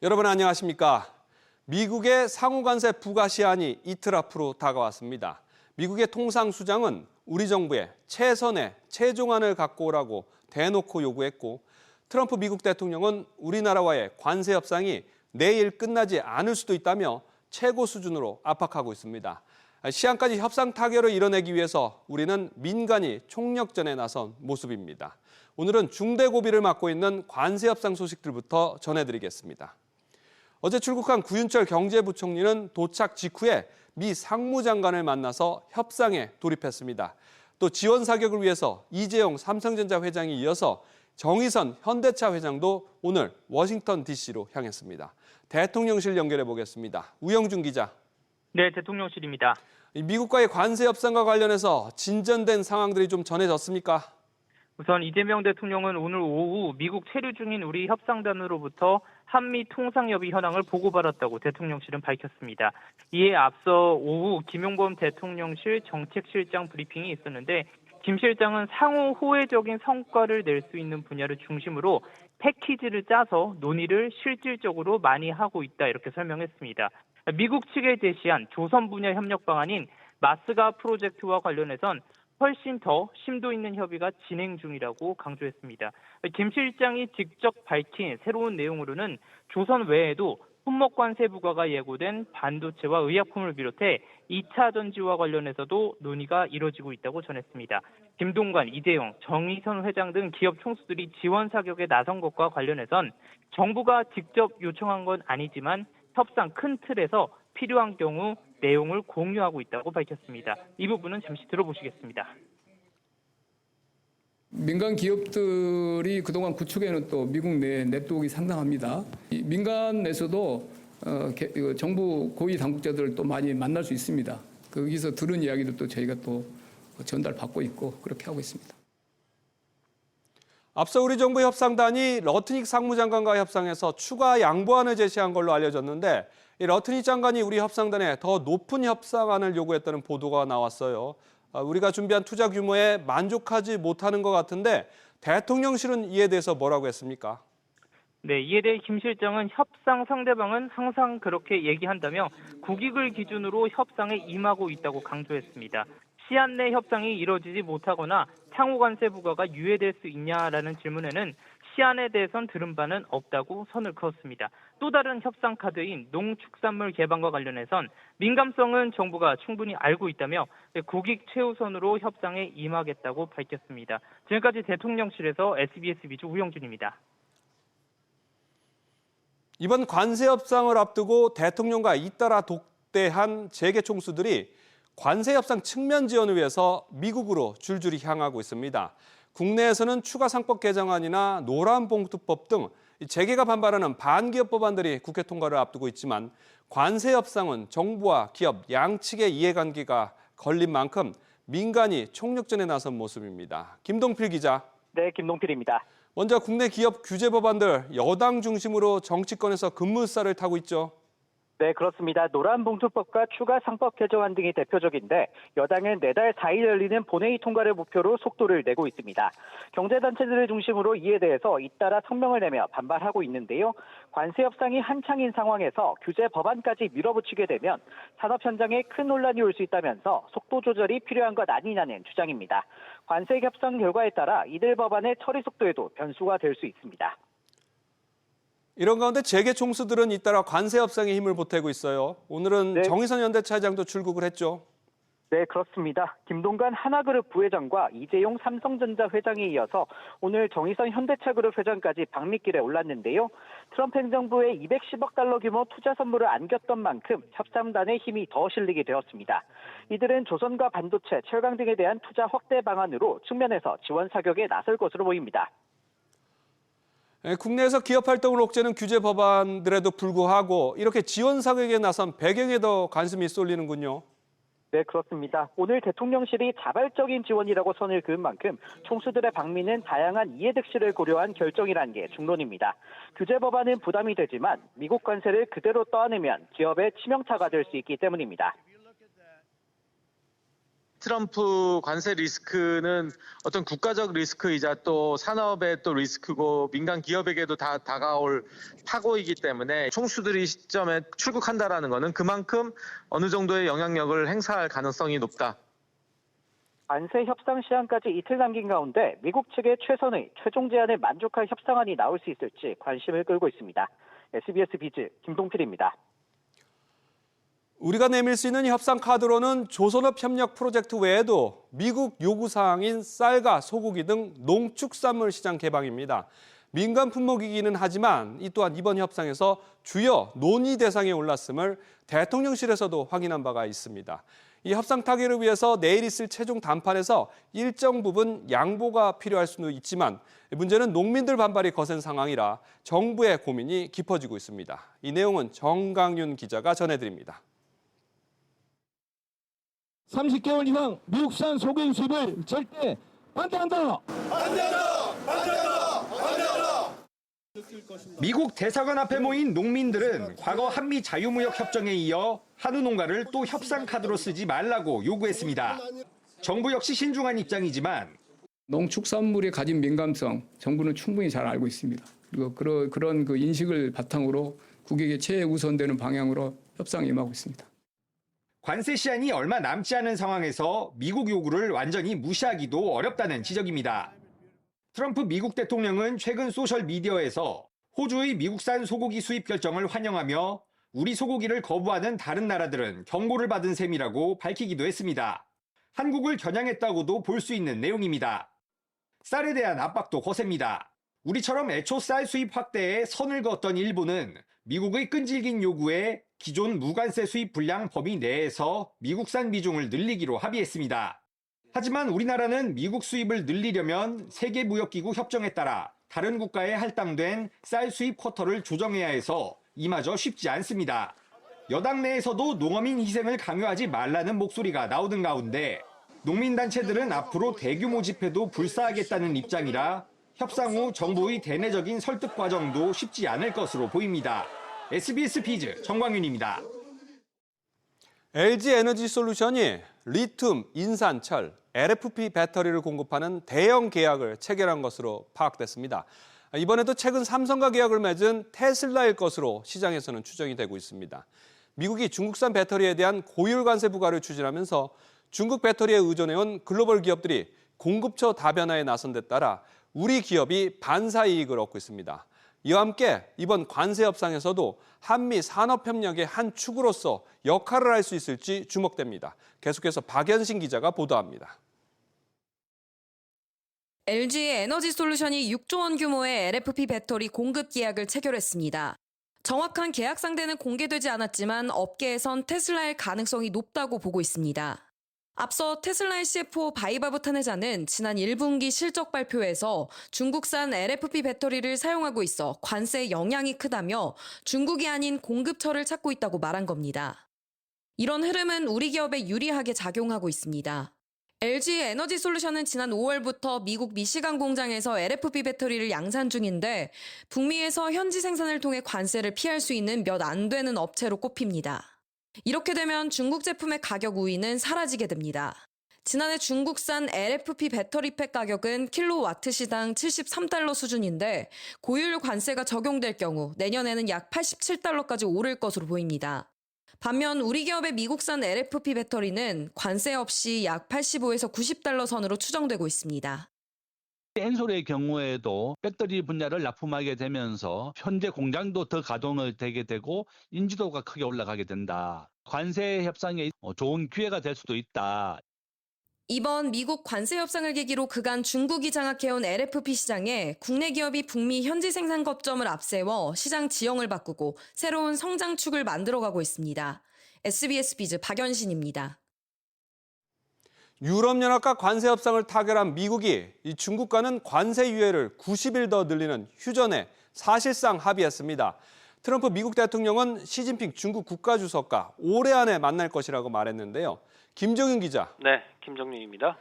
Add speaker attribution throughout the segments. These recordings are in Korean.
Speaker 1: 여러분 안녕하십니까? 미국의 상호관세 부과 시한이 이틀 앞으로 다가왔습니다. 미국의 통상수장은 우리 정부에 최선의 최종안을 갖고 오라고 대놓고 요구했고, 트럼프 미국 대통령은 우리나라와의 관세 협상이 내일 끝나지 않을 수도 있다며 최고 수준으로 압박하고 있습니다. 시한까지 협상 타결을 이뤄내기 위해서 우리는 민간이 총력전에 나선 모습입니다. 오늘은 중대 고비를 맞고 있는 관세 협상 소식들부터 전해드리겠습니다. 어제 출국한 구윤철 경제부총리는 도착 직후에 미 상무장관을 만나서 협상에 돌입했습니다. 또 지원 사격을 위해서 이재용 삼성전자 회장이 이어서 정의선 현대차 회장도 오늘 워싱턴 DC로 향했습니다. 대통령실 연결해 보겠습니다. 우영준 기자.
Speaker 2: 네, 대통령실입니다.
Speaker 1: 미국과의 관세 협상과 관련해서 진전된 상황들이 좀 전해졌습니까?
Speaker 2: 우선 이재명 대통령은 오늘 오후 미국 체류 중인 우리 협상단으로부터 한미 통상협의 현황을 보고받았다고 대통령실은 밝혔습니다. 이에 앞서 오후 김용범 대통령실 정책실장 브리핑이 있었는데, 김 실장은 상호 호혜적인 성과를 낼 수 있는 분야를 중심으로 패키지를 짜서 논의를 실질적으로 많이 하고 있다, 이렇게 설명했습니다. 미국 측에 제시한 조선 분야 협력 방안인 마스가 프로젝트와 관련해선 훨씬 더 심도 있는 협의가 진행 중이라고 강조했습니다. 김 실장이 직접 밝힌 새로운 내용으로는 조선 외에도 품목관세 부과가 예고된 반도체와 의약품을 비롯해 2차 전지와 관련해서도 논의가 이뤄지고 있다고 전했습니다. 김동관, 이재용, 정의선 회장 등 기업 총수들이 지원 사격에 나선 것과 관련해선 정부가 직접 요청한 건 아니지만 협상 큰 틀에서 필요한 경우 내용을 공유하고 있다고 밝혔습니다. 이 부분은 잠시 들어보시겠습니다.
Speaker 3: 민간 기업들이 그동안 구축해놓은 또 미국 내 네트워크가 상당합니다. 민간에서도 정부 고위 당국자들을 또 많이 만날 수 있습니다. 거기서 들은 이야기도 또 저희가 또 전달받고 있고 그렇게 하고 있습니다.
Speaker 1: 앞서 우리 정부 협상단이 러트닉 상무장관과 협상에서 추가 양보안을 제시한 걸로 알려졌는데, 이 러트닉 장관이 우리 협상단에 더 높은 협상안을 요구했다는 보도가 나왔어요. 우리가 준비한 투자 규모에 만족하지 못하는 것 같은데 대통령실은 이에 대해서 뭐라고 했습니까?
Speaker 2: 네, 이에 대해 김 실장은 협상 상대방은 항상 그렇게 얘기한다며 국익을 기준으로 협상에 임하고 있다고 강조했습니다. 시한 내 협상이 이뤄지지 못하거나 상호관세 부과가 유예될 수 있냐라는 질문에는 시한에 대해선 들은 바는 없다고 선을 그었습니다. 또 다른 협상 카드인 농축산물 개방과 관련해선 민감성은 정부가 충분히 알고 있다며 국익 최우선으로 협상에 임하겠다고 밝혔습니다. 지금까지 대통령실에서 SBS 미주 우영준입니다.
Speaker 1: 이번 관세 협상을 앞두고 대통령과 잇따라 독대한 재계 총수들이 관세 협상 측면 지원을 위해서 미국으로 줄줄이 향하고 있습니다. 국내에서는 추가 상법 개정안이나 노란봉투법 등 재계가 반발하는 반기업 법안들이 국회 통과를 앞두고 있지만, 관세 협상은 정부와 기업 양측의 이해관계가 걸린 만큼 민간이 총력전에 나선 모습입니다. 김동필 기자.
Speaker 4: 네, 김동필입니다.
Speaker 1: 먼저 국내 기업 규제 법안들 여당 중심으로 정치권에서 급물살을 타고 있죠.
Speaker 4: 네, 그렇습니다. 노란봉투법과 추가 상법 개정안 등이 대표적인데, 여당은 내달 4일 열리는 본회의 통과를 목표로 속도를 내고 있습니다. 경제단체들을 중심으로 이에 대해서 잇따라 성명을 내며 반발하고 있는데요. 관세 협상이 한창인 상황에서 규제 법안까지 밀어붙이게 되면 산업 현장에 큰 논란이 올 수 있다면서 속도 조절이 필요한 것 아니냐는 주장입니다. 관세 협상 결과에 따라 이들 법안의 처리 속도에도 변수가 될 수 있습니다.
Speaker 1: 이런 가운데 재계 총수들은 잇따라 관세 협상에 힘을 보태고 있어요. 오늘은
Speaker 4: 네.
Speaker 1: 정의선 현대차 회장도 출국을 했죠.
Speaker 4: 네, 그렇습니다. 김동관 하나그룹 부회장과 이재용 삼성전자 회장에 이어서 오늘 정의선 현대차그룹 회장까지 방미길에 올랐는데요. 트럼프 행정부의 210억 달러 규모 투자 선물을 안겼던 만큼 협상단의 힘이 더 실리게 되었습니다. 이들은 조선과 반도체, 철강 등에 대한 투자 확대 방안으로 측면에서 지원 사격에 나설 것으로 보입니다.
Speaker 1: 국내에서 기업 활동을 옥죄는 규제 법안들에도 불구하고 이렇게 지원 사격에 나선 배경에 더 관심이 쏠리는군요.
Speaker 4: 네, 그렇습니다. 오늘 대통령실이 자발적인 지원이라고 선을 그은 만큼 총수들의 방미는 다양한 이해득실을 고려한 결정이라는 게 중론입니다. 규제 법안은 부담이 되지만 미국 관세를 그대로 떠안으면 기업의 치명타가 될 수 있기 때문입니다.
Speaker 5: 트럼프 관세 리스크는 어떤 국가적 리스크이자 또 산업의 또 리스크고 민간 기업에게도 다 다가올 타고이기 때문에 총수들이 시점에 출국한다라는 것은 그만큼 어느 정도의 영향력을 행사할 가능성이 높다.
Speaker 4: 관세 협상 시한까지 이틀 남긴 가운데 미국 측의 최선의 최종 제안에 만족할 협상안이 나올 수 있을지 관심을 끌고 있습니다. SBS 비즈 김동필입니다.
Speaker 1: 우리가 내밀 수 있는 협상 카드로는 조선업 협력 프로젝트 외에도 미국 요구사항인 쌀과 소고기 등 농축산물 시장 개방입니다. 민간 품목이기는 하지만 이 또한 이번 협상에서 주요 논의 대상에 올랐음을 대통령실에서도 확인한 바가 있습니다. 이 협상 타결을 위해서 내일 있을 최종 담판에서 일정 부분 양보가 필요할 수는 있지만 문제는 농민들 반발이 거센 상황이라 정부의 고민이 깊어지고 있습니다. 이 내용은 정강윤 기자가 전해드립니다.
Speaker 6: 30개월 이상 미국산 소고기 수입을 절대 반대한다.
Speaker 7: 미국 대사관 앞에 모인 농민들은 과거 한미 자유무역 협정에 이어 한우 농가를 또 협상 카드로 쓰지 말라고 요구했습니다. 정부 역시 신중한 입장이지만
Speaker 3: 농축산물이 가진 민감성 정부는 충분히 잘 알고 있습니다. 그리고 그런 그 인식을 바탕으로 국익에 최우선되는 방향으로 협상에 임하고 있습니다.
Speaker 7: 관세 시한이 얼마 남지 않은 상황에서 미국 요구를 완전히 무시하기도 어렵다는 지적입니다. 트럼프 미국 대통령은 최근 소셜미디어에서 호주의 미국산 소고기 수입 결정을 환영하며 우리 소고기를 거부하는 다른 나라들은 경고를 받은 셈이라고 밝히기도 했습니다. 한국을 겨냥했다고도 볼 수 있는 내용입니다. 쌀에 대한 압박도 거셉니다. 우리처럼 애초 쌀 수입 확대에 선을 그었던 일본은 미국의 끈질긴 요구에 기존 무관세 수입 분량 범위 내에서 미국산 비중을 늘리기로 합의했습니다. 하지만 우리나라는 미국 수입을 늘리려면 세계무역기구 협정에 따라 다른 국가에 할당된 쌀 수입 쿼터를 조정해야 해서 이마저 쉽지 않습니다. 여당 내에서도 농어민 희생을 강요하지 말라는 목소리가 나오는 가운데 농민단체들은 앞으로 대규모 집회도 불사하겠다는 입장이라 협상 후 정부의 대내적인 설득 과정도 쉽지 않을 것으로 보입니다. SBS 비즈 정광윤입니다.
Speaker 1: LG에너지솔루션이 리튬, 인산, 철, LFP 배터리를 공급하는 대형 계약을 체결한 것으로 파악됐습니다. 이번에도 최근 삼성과 계약을 맺은 테슬라일 것으로 시장에서는 추정이 되고 있습니다. 미국이 중국산 배터리에 대한 고율 관세 부과를 추진하면서 중국 배터리에 의존해온 글로벌 기업들이 공급처 다변화에 나선 데 따라 우리 기업이 반사 이익을 얻고 있습니다. 이와 함께 이번 관세 협상에서도 한미 산업협력의 한 축으로서 역할을 할 수 있을지 주목됩니다. 계속해서 박연신 기자가 보도합니다.
Speaker 8: LG에너지솔루션이 6조 원 규모의 LFP 배터리 공급 계약을 체결했습니다. 정확한 계약 상대는 공개되지 않았지만 업계에선 테슬라일 가능성이 높다고 보고 있습니다. 앞서 테슬라의 CFO 바이바브 탄회자는 지난 1분기 실적 발표에서 중국산 LFP 배터리를 사용하고 있어 관세에 영향이 크다며 중국이 아닌 공급처를 찾고 있다고 말한 겁니다. 이런 흐름은 우리 기업에 유리하게 작용하고 있습니다. LG에너지솔루션은 지난 5월부터 미국 미시간 공장에서 LFP 배터리를 양산 중인데 북미에서 현지 생산을 통해 관세를 피할 수 있는 몇 안 되는 업체로 꼽힙니다. 이렇게 되면 중국 제품의 가격 우위는 사라지게 됩니다. 지난해 중국산 LFP 배터리팩 가격은 킬로와트 시당 73달러 수준인데 고율 관세가 적용될 경우 내년에는 약 87달러까지 오를 것으로 보입니다. 반면 우리 기업의 미국산 LFP 배터리는 관세 없이 약 85에서 90달러 선으로 추정되고 있습니다.
Speaker 9: 엔솔의 경우에도 배터리 분야를 납품하게 되면서 현재 공장도 더 가동을 되게 되고 인지도가 크게 올라가게 된다. 관세 협상에 좋은 기회가 될 수도 있다.
Speaker 8: 이번 미국 관세 협상을 계기로 그간 중국이 장악해온 LFP 시장에 국내 기업이 북미 현지 생산 거점을 앞세워 시장 지형을 바꾸고 새로운 성장축을 만들어가고 있습니다. SBS 비즈 박연신입니다.
Speaker 1: 유럽연합과 관세 협상을 타결한 미국이 이 중국과는 관세 유예를 90일 더 늘리는 휴전에 사실상 합의했습니다. 트럼프 미국 대통령은 시진핑 중국 국가주석과 올해 안에 만날 것이라고 말했는데요. 김정윤 기자.
Speaker 10: 네, 김정윤입니다.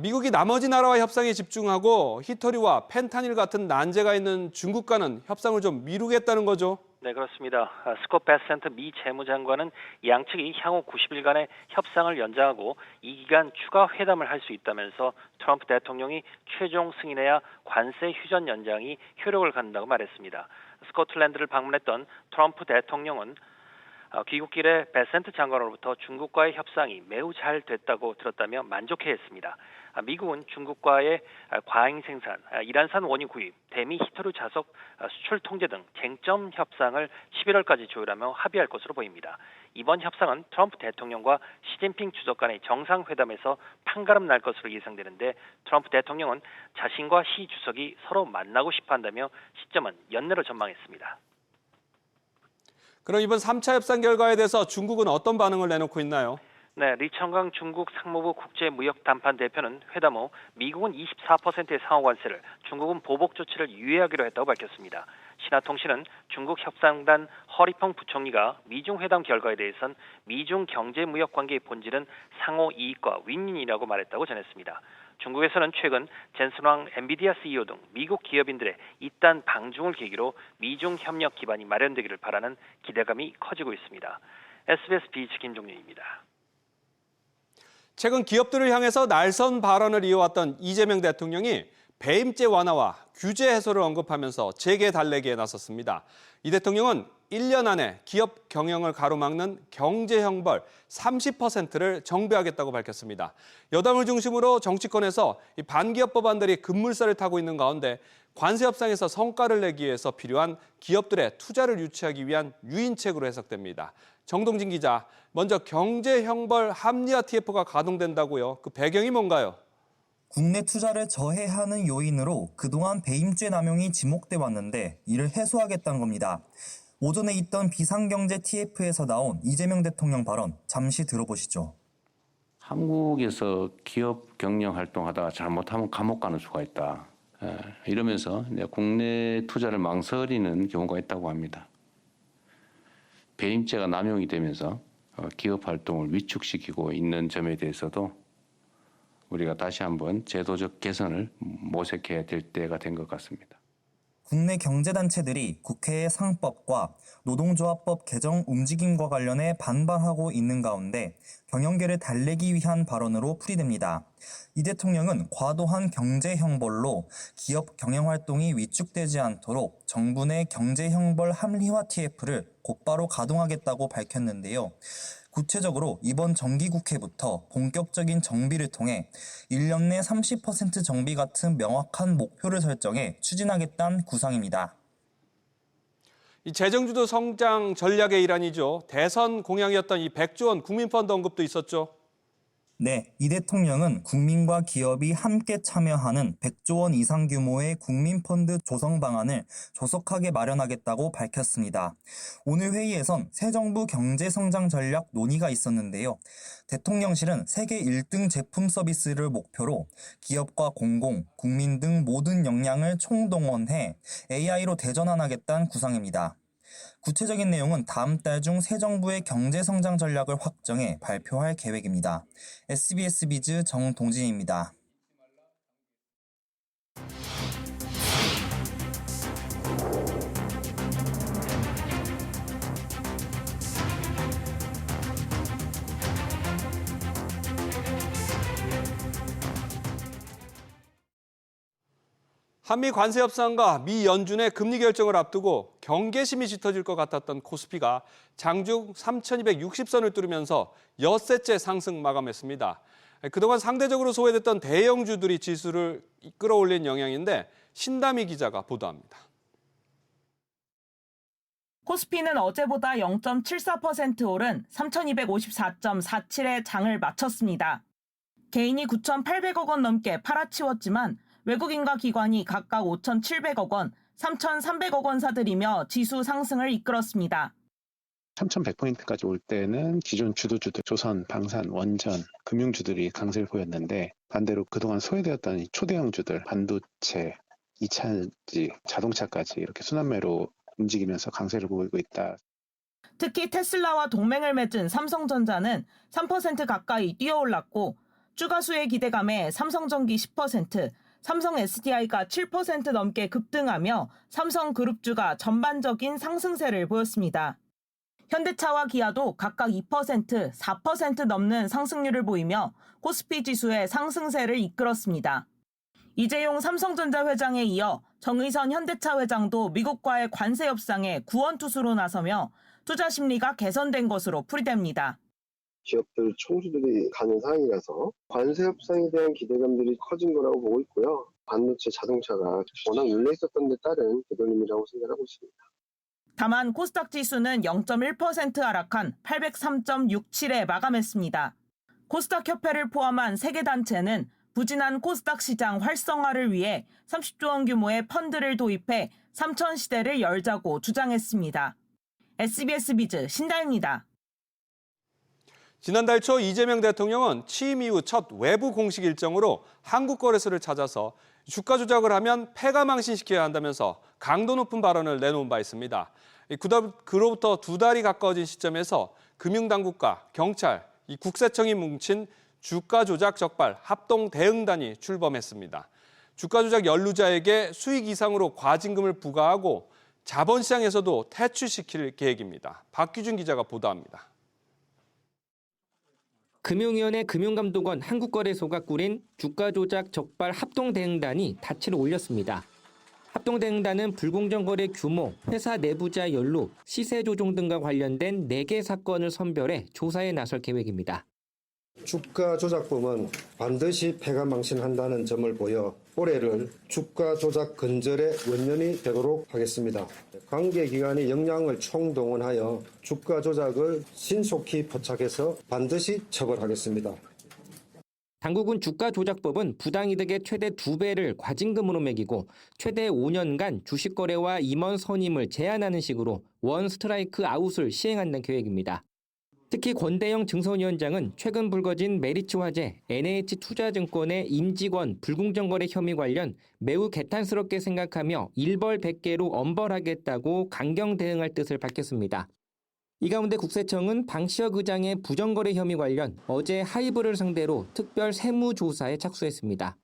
Speaker 1: 미국이 나머지 나라와 협상에 집중하고 히터리와 펜타닐 같은 난제가 있는 중국과는 협상을 좀 미루겠다는 거죠?
Speaker 10: 네, 그렇습니다. 스콧 베센트 미 재무장관은 양측이 향후 90일간의 협상을 연장하고 이 기간 추가 회담을 할 수 있다면서 트럼프 대통령이 최종 승인해야 관세 휴전 연장이 효력을 갖는다고 말했습니다. 스코틀랜드를 방문했던 트럼프 대통령은 귀국길에 베센트 장관으로부터 중국과의 협상이 매우 잘 됐다고 들었다며 만족해했습니다. 미국은 중국과의 과잉 생산, 이란산 원유 구입, 대미 히토류 자석 수출 통제 등 쟁점 협상을 11월까지 조율하며 합의할 것으로 보입니다. 이번 협상은 트럼프 대통령과 시진핑 주석 간의 정상회담에서 판가름 날 것으로 예상되는데 트럼프 대통령은 자신과 시 주석이 서로 만나고 싶어 한다며 시점은 연내로 전망했습니다.
Speaker 1: 그럼 이번 3차 협상 결과에 대해서 중국은 어떤 반응을 내놓고 있나요?
Speaker 10: 네, 리청강 중국 상무부 국제무역담판 대표는 회담 후 미국은 24%의 상호 관세를, 중국은 보복 조치를 유예하기로 했다고 밝혔습니다. 신화통신은 중국 협상단 허리펑 부총리가 미중 회담 결과에 대해선 미중 경제무역 관계의 본질은 상호 이익과 윈윈이라고 말했다고 전했습니다. 중국에서는 최근 젠슨왕 엔비디아 CEO 등 미국 기업인들의 이딴 방중을 계기로 미중 협력 기반이 마련되기를 바라는 기대감이 커지고 있습니다. SBS 비치 김종윤입니다.
Speaker 1: 최근 기업들을 향해서 날선 발언을 이어왔던 이재명 대통령이 배임죄 완화와 규제 해소를 언급하면서 재계 달래기에 나섰습니다. 이 대통령은 1년 안에 기업 경영을 가로막는 경제형벌 30%를 정비하겠다고 밝혔습니다. 여당을 중심으로 정치권에서 이 반기업 법안들이 급물살을 타고 있는 가운데 관세 협상에서 성과를 내기 위해서 필요한 기업들의 투자를 유치하기 위한 유인책으로 해석됩니다. 정동진 기자, 먼저 경제형벌 합리화 TF가 가동된다고요. 그 배경이 뭔가요?
Speaker 11: 국내 투자를 저해하는 요인으로 그동안 배임죄 남용이 지목돼 왔는데 이를 해소하겠다는 겁니다. 오전에 있던 비상경제 TF에서 나온 이재명 대통령 발언 잠시 들어보시죠.
Speaker 12: 한국에서 기업 경영 활동하다가 잘못하면 감옥 가는 수가 있다. 이러면서 국내 투자를 망설이는 경우가 있다고 합니다. 배임죄가 남용이 되면서 기업 활동을 위축시키고 있는 점에 대해서도 우리가 다시 한번 제도적 개선을 모색해야 될 때가 된 것 같습니다.
Speaker 11: 국내 경제단체들이 국회의 상법과 노동조합법 개정 움직임과 관련해 반발하고 있는 가운데 경영계를 달래기 위한 발언으로 풀이됩니다. 이 대통령은 과도한 경제형벌로 기업 경영활동이 위축되지 않도록 정부 내 경제형벌 합리화 TF를 곧바로 가동하겠다고 밝혔는데요. 구체적으로 이번 정기국회부터 본격적인 정비를 통해 1년 내 30% 정비 같은 명확한 목표를 설정해 추진하겠다는 구상입니다.
Speaker 1: 이 재정주도 성장 전략의 일환이죠. 대선 공약이었던 이 100조 원 국민펀드 언급도 있었죠.
Speaker 11: 네, 이 대통령은 국민과 기업이 함께 참여하는 100조 원 이상 규모의 국민펀드 조성 방안을 조속하게 마련하겠다고 밝혔습니다. 오늘 회의에선 새 정부 경제성장 전략 논의가 있었는데요. 대통령실은 세계 1등 제품 서비스를 목표로 기업과 공공, 국민 등 모든 역량을 총동원해 AI로 대전환하겠다는 구상입니다. 구체적인 내용은 다음 달 중 새 정부의 경제성장 전략을 확정해 발표할 계획입니다. SBS 비즈 정동진입니다.
Speaker 1: 한미 관세 협상과 미 연준의 금리 결정을 앞두고 경계심이 짙어질 것 같았던 코스피가 장중 3,260선을 뚫으면서 엿새째 상승 마감했습니다. 그동안 상대적으로 소외됐던 대형주들이 지수를 끌어올린 영향인데 신다미 기자가 보도합니다.
Speaker 13: 코스피는 어제보다 0.74% 오른 3,254.47에 장을 마쳤습니다. 개인이 9,800억 원 넘게 팔아치웠지만 외국인과 기관이 각각 5,700억 원, 3,300억 원 사들이며 지수 상승을 이끌었습니다.
Speaker 14: 3,100포인트까지 올 때는 기존 주도주들, 조선, 방산, 원전, 금융주들이 강세를 보였는데 반대로 그동안 소외되었던 초대형주들, 반도체, 2차전지, 자동차까지 이렇게 순환매로 움직이면서 강세를 보이고 있다.
Speaker 13: 특히 테슬라와 동맹을 맺은 삼성전자는 3% 가까이 뛰어올랐고 주가수의 기대감에 삼성전기 10%, 삼성 SDI가 7% 넘게 급등하며 삼성그룹주가 전반적인 상승세를 보였습니다. 현대차와 기아도 각각 2%, 4% 넘는 상승률을 보이며 코스피 지수의 상승세를 이끌었습니다. 이재용 삼성전자 회장에 이어 정의선 현대차 회장도 미국과의 관세 협상에 구원투수로 나서며 투자 심리가 개선된 것으로 풀이됩니다.
Speaker 15: 기업들 총수들이 가는 상황이라서 관세 협상에 대한 기대감들이 커진 거라고 보고 있고요. 반도체 자동차가 워낙 눌려 있었던 데 따른 되돌림이라고 생각하고 있습니다.
Speaker 13: 다만 코스닥 지수는 0.1% 하락한 803.67에 마감했습니다. 코스닥 협회를 포함한 3개 단체는 부진한 코스닥 시장 활성화를 위해 30조 원 규모의 펀드를 도입해 3천 시대를 열자고 주장했습니다. SBS 비즈 신다입니다.
Speaker 1: 지난달 초 이재명 대통령은 취임 이후 첫 외부 공식 일정으로 한국거래소를 찾아서 주가 조작을 하면 패가 망신시켜야 한다면서 강도 높은 발언을 내놓은 바 있습니다. 그로부터 2달이 가까워진 시점에서 금융당국과 경찰, 국세청이 뭉친 주가 조작 적발 합동 대응단이 출범했습니다. 주가 조작 연루자에게 수익 이상으로 과징금을 부과하고 자본시장에서도 퇴출시킬 계획입니다. 박규준 기자가 보도합니다.
Speaker 16: 금융위원회 금융감독원 한국거래소가 꾸린 주가 조작 적발 합동대응단이 닻을 올렸습니다. 합동대응단은 불공정 거래 규모, 회사 내부자 연루, 시세 조종 등과 관련된 4개 사건을 선별해 조사에 나설 계획입니다.
Speaker 17: 주가 조작범은 반드시 패가 망신한다는 점을 보여 올해를 주가 조작 근절의 원년이 되도록 하겠습니다. 관계기관의 역량을 총동원하여 주가 조작을 신속히 포착해서 반드시 처벌하겠습니다.
Speaker 16: 당국은 주가 조작법은 부당이득의 최대 2배를 과징금으로 매기고 최대 5년간 주식 거래와 임원 선임을 제한하는 식으로 원 스트라이크 아웃을 시행한다는 계획입니다. 특히 권대영 증선위원장은 최근 불거진 메리츠 화재, NH투자증권의 임직원 불공정 거래 혐의 관련 매우 개탄스럽게 생각하며 일벌 100개로 엄벌하겠다고 강경 대응할 뜻을 밝혔습니다. 이 가운데 국세청은 방시혁 의장의 부정거래 혐의 관련 어제 하이브를 상대로 특별 세무조사에 착수했습니다.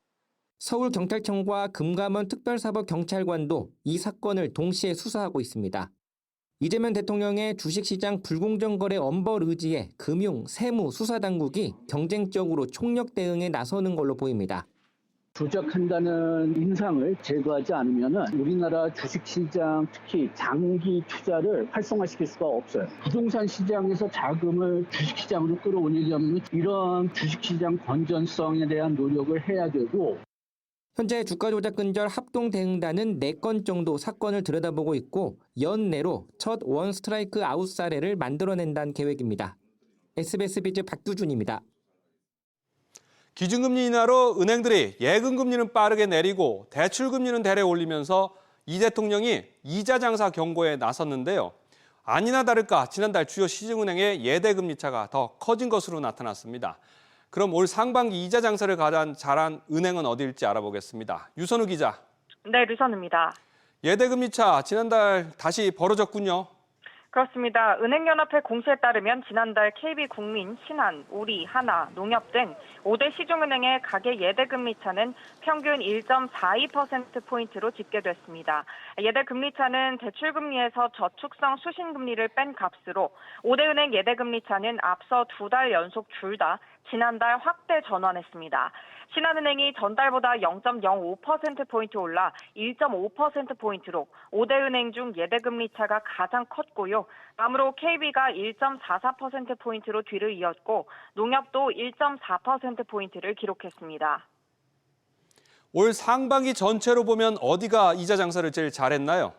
Speaker 16: 서울경찰청과 금감원 특별사법경찰관도 이 사건을 동시에 수사하고 있습니다. 이재명 대통령의 주식시장 불공정 거래 엄벌 의지에 금융, 세무, 수사당국이 경쟁적으로 총력 대응에 나서는 걸로 보입니다.
Speaker 18: 조작한다는 인상을 제거하지 않으면 우리나라 주식시장 특히 장기 투자를 활성화시킬 수가 없어요. 부동산 시장에서 자금을 주식시장으로 끌어올리려면 이런 주식시장 건전성에 대한 노력을 해야 되고
Speaker 16: 현재 주가 조작 근절 합동 대응단은 4건 정도 사건을 들여다보고 있고 연내로 첫 원 스트라이크 아웃 사례를 만들어낸다는 계획입니다. SBS 비즈 박규준입니다.
Speaker 1: 기준금리 인하로 은행들이 예금금리는 빠르게 내리고 대출금리는 대래 올리면서 이 대통령이 이자 장사 경고에 나섰는데요. 아니나 다를까 지난달 주요 시중은행의 예대금리 차가 더 커진 것으로 나타났습니다. 그럼 올 상반기 이자 장사를 가장 잘한 은행은 어디일지 알아보겠습니다. 유선우 기자.
Speaker 19: 네, 류선우입니다.
Speaker 1: 예대금리 차 지난달 다시 벌어졌군요.
Speaker 19: 그렇습니다. 은행연합회 공시에 따르면 지난달 KB국민, 신한, 우리, 하나, 농협 등 5대 시중은행의 가계 예대금리차는 평균 1.42%포인트로 집계됐습니다. 예대금리차는 대출금리에서 저축성 수신금리를 뺀 값으로 5대 은행 예대금리차는 앞서 2달 연속 둘 다 지난달 확대 전환했습니다. 신한은행이 전달보다 0.05%포인트 올라 1.5%포인트로 5대 은행 중 예대금리 차가 가장 컸고요. 다음으로 KB가 1.44%포인트로 뒤를 이었고 농협도 1.4%포인트를 기록했습니다.
Speaker 1: 올 상반기 전체로 보면 어디가 이자 장사를 제일 잘했나요?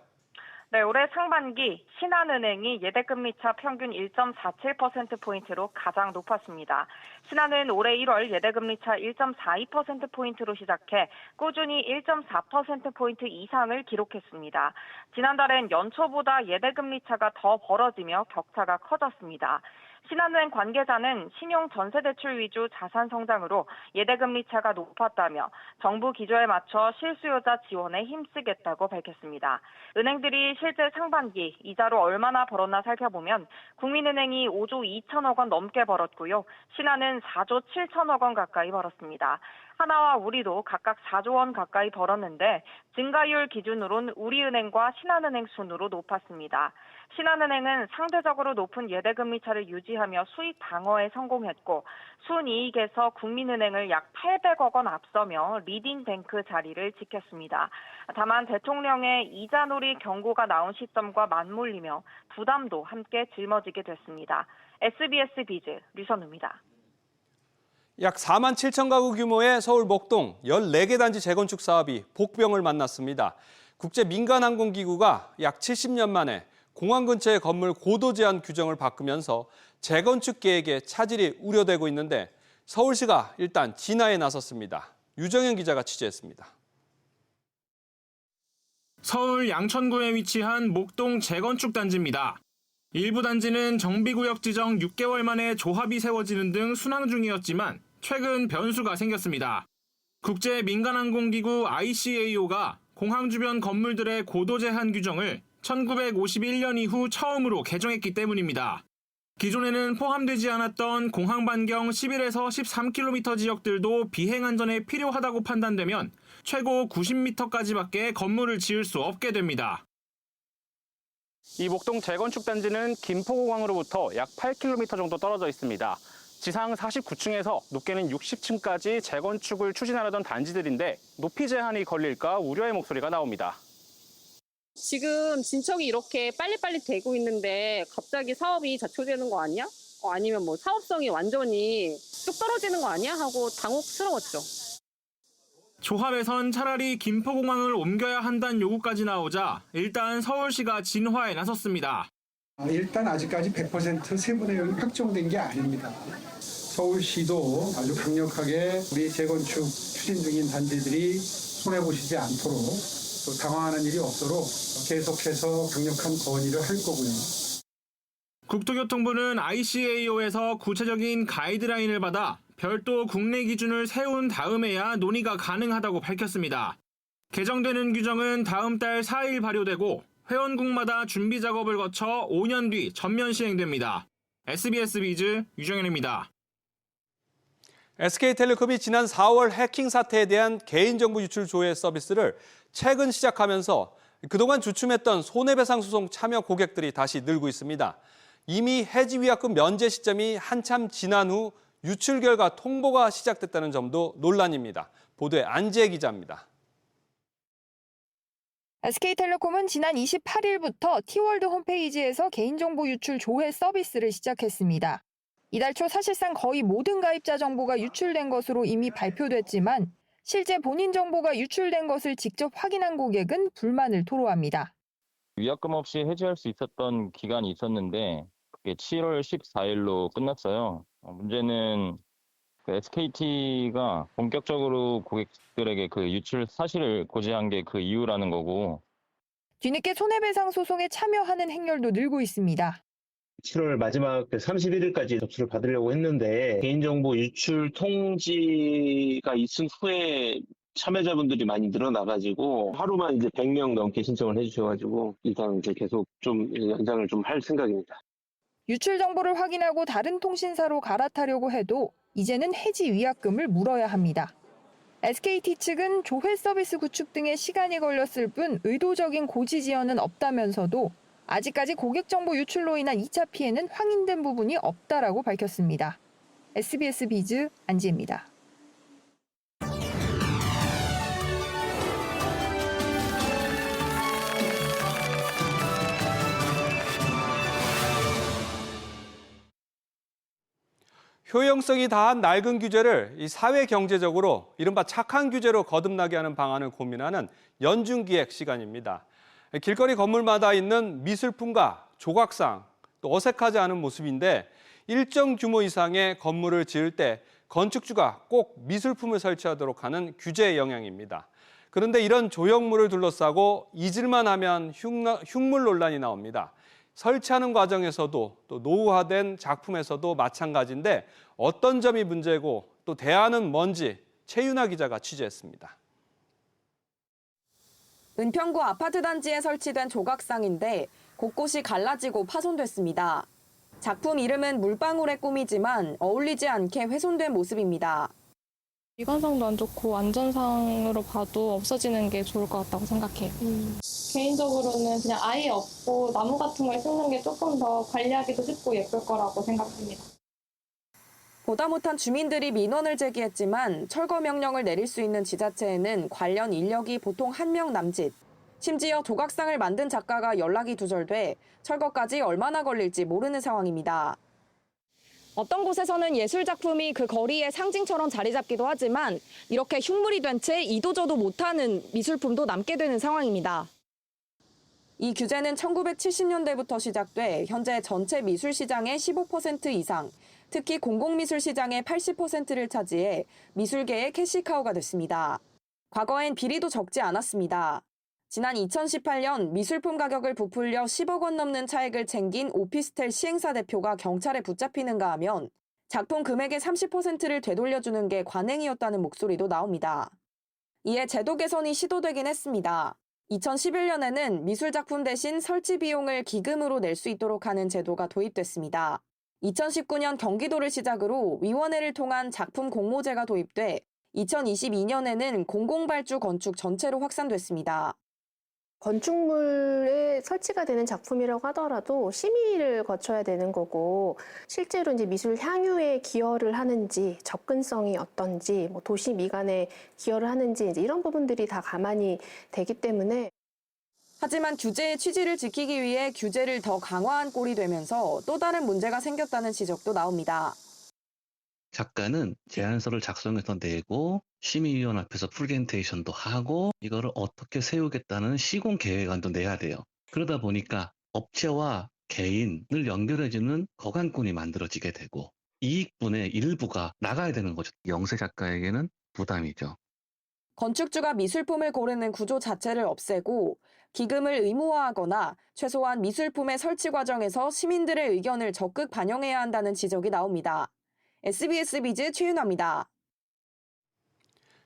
Speaker 19: 네, 올해 상반기 신한은행이 예대금리차 평균 1.47%포인트로 가장 높았습니다. 신한은 올해 1월 예대금리차 1.42%포인트로 시작해 꾸준히 1.4%포인트 이상을 기록했습니다. 지난달엔 연초보다 예대금리차가 더 벌어지며 격차가 커졌습니다. 신한은행 관계자는 신용 전세대출 위주 자산 성장으로 예대금리 차가 높았다며 정부 기조에 맞춰 실수요자 지원에 힘쓰겠다고 밝혔습니다. 은행들이 실제 상반기 이자로 얼마나 벌었나 살펴보면 국민은행이 5조 2천억 원 넘게 벌었고요. 신한은 4조 7천억 원 가까이 벌었습니다. 하나와 우리도 각각 4조 원 가까이 벌었는데 증가율 기준으로는 우리은행과 신한은행 순으로 높았습니다. 신한은행은 상대적으로 높은 예대금리 차를 유지하며 수익 방어에 성공했고 순이익에서 국민은행을 약 800억 원 앞서며 리딩뱅크 자리를 지켰습니다. 다만 대통령의 이자놀이 경고가 나온 시점과 맞물리며 부담도 함께 짊어지게 됐습니다. SBS 비즈 류선우입니다.
Speaker 1: 약 4만 7천 가구 규모의 서울 목동 14개 단지 재건축 사업이 복병을 만났습니다. 국제민간항공기구가 약 70년 만에 공항 근처의 건물 고도 제한 규정을 바꾸면서 재건축 계획에 차질이 우려되고 있는데 서울시가 일단 진화에 나섰습니다. 유정현 기자가 취재했습니다.
Speaker 20: 서울 양천구에 위치한 목동 재건축 단지입니다. 일부 단지는 정비구역 지정 6개월 만에 조합이 세워지는 등 순항 중이었지만 최근 변수가 생겼습니다. 국제민간항공기구 ICAO가 공항 주변 건물들의 고도 제한 규정을 1951년 이후 처음으로 개정했기 때문입니다. 기존에는 포함되지 않았던 공항 반경 11에서 13km 지역들도 비행 안전에 필요하다고 판단되면 최고 90m까지밖에 건물을 지을 수 없게 됩니다.
Speaker 21: 이 목동 재건축 단지는 김포공항으로부터 약 8km 정도 떨어져 있습니다. 지상 49층에서 높게는 60층까지 재건축을 추진하려던 단지들인데 높이 제한이 걸릴까 우려의 목소리가 나옵니다.
Speaker 22: 지금 진척이 이렇게 빨리빨리 되고 있는데 갑자기 사업이 자초되는 거 아니야? 아니면 뭐 사업성이 완전히 뚝 떨어지는 거 아니야? 하고 당혹스러웠죠.
Speaker 20: 조합에선 차라리 김포공항을 옮겨야 한다는 요구까지 나오자 일단 서울시가 진화에 나섰습니다.
Speaker 23: 일단 아직까지 100% 세부 내용이 확정된 게 아닙니다. 서울시도 아주 강력하게 우리 재건축 추진 중인 단지들이 손해보시지 않도록 또 당황하는 일이 없도록 계속해서 강력한 건의를 할 거고요.
Speaker 20: 국토교통부는 ICAO에서 구체적인 가이드라인을 받아 별도 국내 기준을 세운 다음에야 논의가 가능하다고 밝혔습니다. 개정되는 규정은 다음 달 4일 발효되고 회원국마다 준비 작업을 거쳐 5년 뒤 전면 시행됩니다. SBS 비즈 유정현입니다.
Speaker 1: SK텔레콤이 지난 4월 해킹 사태에 대한 개인정보 유출 조회 서비스를 최근 시작하면서 그동안 주춤했던 손해배상 소송 참여 고객들이 다시 늘고 있습니다. 이미 해지위약금 면제 시점이 한참 지난 후 유출 결과 통보가 시작됐다는 점도 논란입니다. 보도에 안지혜 기자입니다.
Speaker 24: SK텔레콤은 지난 28일부터 T월드 홈페이지에서 개인정보 유출 조회 서비스를 시작했습니다. 이달 초 사실상 거의 모든 가입자 정보가 유출된 것으로 이미 발표됐지만 실제 본인 정보가 유출된 것을 직접 확인한 고객은 불만을 토로합니다.
Speaker 25: 위약금 없이 해지할 수 있었던 기간이 있었는데 그게 7월 14일로 끝났어요. 문제는 SKT가 본격적으로 고객들에게 그 유출 사실을 고지한 게 그 이유라는 거고.
Speaker 24: 뒤늦게 손해배상 소송에 참여하는 행렬도 늘고 있습니다.
Speaker 26: 7월 마지막 31일까지 접수를 받으려고 했는데 개인정보 유출 통지가 있은 후에 참여자분들이 많이 늘어나가지고 하루만 이제 100명 넘게 신청을 해주셔가지고 일단 이제 계속 좀 연장을 좀 할 생각입니다.
Speaker 24: 유출 정보를 확인하고 다른 통신사로 갈아타려고 해도 이제는 해지 위약금을 물어야 합니다. SKT 측은 조회 서비스 구축 등에 시간이 걸렸을 뿐 의도적인 고지 지연은 없다면서도 아직까지 고객 정보 유출로 인한 2차 피해는 확인된 부분이 없다라고 밝혔습니다. SBS 비즈 안지혜입니다.
Speaker 1: 효용성이 다한 낡은 규제를 사회 경제적으로 이른바 착한 규제로 거듭나게 하는 방안을 고민하는 연중기획 시간입니다. 길거리 건물마다 있는 미술품과 조각상, 또 어색하지 않은 모습인데 일정 규모 이상의 건물을 지을 때 건축주가 꼭 미술품을 설치하도록 하는 규제의 영향입니다. 그런데 이런 조형물을 둘러싸고 잊을만 하면 흉물 논란이 나옵니다. 설치하는 과정에서도 또 노후화된 작품에서도 마찬가지인데 어떤 점이 문제고 또 대안은 뭔지 최윤아 기자가 취재했습니다.
Speaker 8: 은평구 아파트 단지에 설치된 조각상인데 곳곳이 갈라지고 파손됐습니다. 작품 이름은 물방울의 꿈이지만 어울리지 않게 훼손된 모습입니다.
Speaker 2: 미관상도 안 좋고 안전상으로 봐도 없어지는 게 좋을 것 같다고 생각해요. 개인적으로는 그냥 아예 없고 나무 같은 걸 심는 게 조금 더 관리하기도 쉽고 예쁠 거라고 생각합니다.
Speaker 8: 보다 못한 주민들이 민원을 제기했지만 철거 명령을 내릴 수 있는 지자체에는 관련 인력이 보통 1명 남짓. 심지어 조각상을 만든 작가가 연락이 두절돼 철거까지 얼마나 걸릴지 모르는 상황입니다. 어떤 곳에서는 예술 작품이 그 거리의 상징처럼 자리 잡기도 하지만 이렇게 흉물이 된 채 이도저도 못하는 미술품도 남게 되는 상황입니다. 이 규제는 1970년대부터 시작돼 현재 전체 미술 시장의 15% 이상, 특히 공공미술 시장의 80%를 차지해 미술계의 캐시카우가 됐습니다. 과거엔 비리도 적지 않았습니다. 지난 2018년 미술품 가격을 부풀려 10억 원 넘는 차액을 챙긴 오피스텔 시행사 대표가 경찰에 붙잡히는가 하면 작품 금액의 30%를 되돌려주는 게 관행이었다는 목소리도 나옵니다. 이에 제도 개선이 시도되긴 했습니다. 2011년에는 미술작품 대신 설치 비용을 기금으로 낼 수 있도록 하는 제도가 도입됐습니다. 2019년 경기도를 시작으로 위원회를 통한 작품 공모제가 도입돼 2022년에는 공공발주 건축 전체로 확산됐습니다.
Speaker 3: 건축물에 설치가 되는 작품이라고 하더라도 심의를 거쳐야 되는 거고 실제로 이제 미술 향유에 기여를 하는지 접근성이 어떤지 뭐 도시 미관에 기여를 하는지 이제 이런 부분들이 다 감안이 되기 때문에
Speaker 8: 하지만 규제의 취지를 지키기 위해 규제를 더 강화한 꼴이 되면서 또 다른 문제가 생겼다는 지적도 나옵니다.
Speaker 9: 작가는 제안서를 작성해서 내고 심의위원 앞에서 프레젠테이션도 하고 이거를 어떻게 세우겠다는 시공 계획안도 내야 돼요. 그러다 보니까 업체와 개인을 연결해주는 거간꾼이 만들어지게 되고 이익분의 일부가 나가야 되는 거죠. 영세 작가에게는 부담이죠.
Speaker 8: 건축주가 미술품을 고르는 구조 자체를 없애고 기금을 의무화하거나 최소한 미술품의 설치 과정에서 시민들의 의견을 적극 반영해야 한다는 지적이 나옵니다. SBS 비즈 최윤아입니다.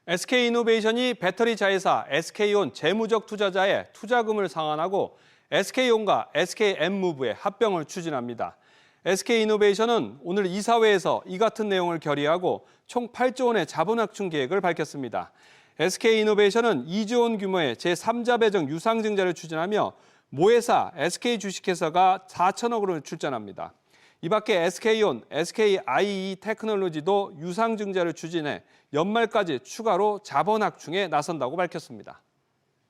Speaker 1: SK이노베이션이 배터리 자회사 SK온 재무적 투자자의 투자금을 상환하고 SK온과 SK엠무브의 합병을 추진합니다. SK이노베이션은 오늘 이사회에서 이 같은 내용을 결의하고 총 8조 원의 자본 확충 계획을 밝혔습니다. SK이노베이션은 2조 원 규모의 제3자 배정 유상증자를 추진하며 모회사 SK 주식회사가 4천억 원을 출자합니다. 이 밖에 SK온, SKIE 테크놀로지도 유상증자를 추진해 연말까지 추가로 자본 확충에 나선다고 밝혔습니다.